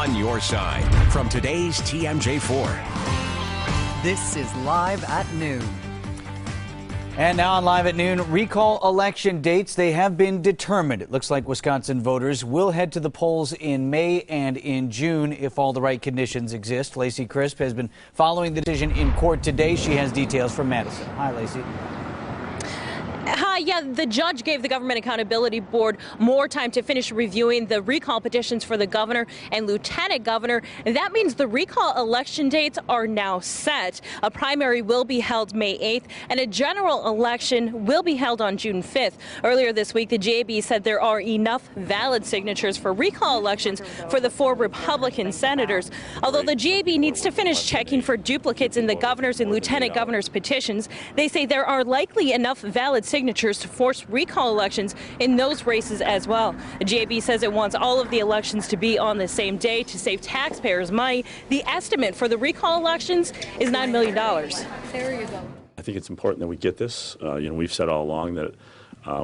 on your side from today's TMJ4. This is Live at Noon. And now on Live at Noon, recall election dates, they have been determined. It looks like Wisconsin voters will head to the polls in May and in June if all the right conditions exist. Lacey Crisp has been following the decision in court today. She has details from Madison. Hi, Lacey. Hi, yeah, the judge gave the Government Accountability Board more time to finish reviewing the recall petitions for the governor and lieutenant governor. And that means the recall election dates are now set. A primary will be held May 8th, and a general election will be held on June 5th. Earlier this week, the GAB said there are enough valid signatures for recall elections for the 4 Republican senators. Although the GAB needs to finish checking for duplicates in the governor's and lieutenant governor's petitions, they say there are likely enough valid signatures to force recall elections in those races as well. The GAB says it wants all of the elections to be on the same day to save taxpayers money. The estimate for the recall elections is $9 million. There you go. I think it's important that we get this. We've said all along that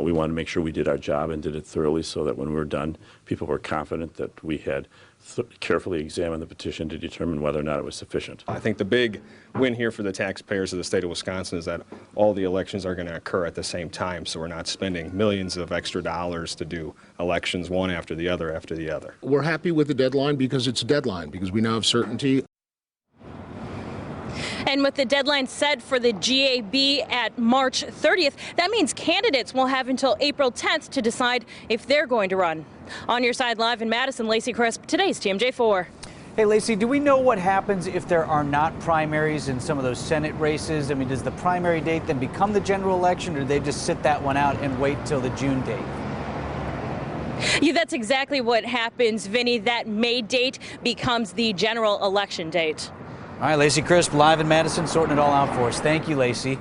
we want to make sure we did our job and did it thoroughly so that when we're done, people were confident that we had carefully examined the petition to determine whether or not it was sufficient. I think the big win here for the taxpayers of the state of Wisconsin is that all the elections are going to occur at the same time, so we're not spending millions of extra dollars to do elections one after the other after the other. We're happy with the deadline because it's a deadline, because we now have certainty. And with the deadline set for the GAB at March 30th, that means candidates will have until April 10th to decide if they're going to run. On your side live in Madison, Lacey Crisp, today's TMJ4. Hey, Lacey, do we know what happens if there are not primaries in some of those Senate races? I mean, does the primary date then become the general election, or do they just sit that one out and wait till the June date? Yeah, that's exactly what happens, Vinny. That May date becomes the general election date. All right, Lacey Crisp, live in Madison, sorting it all out for us. Thank you, Lacey.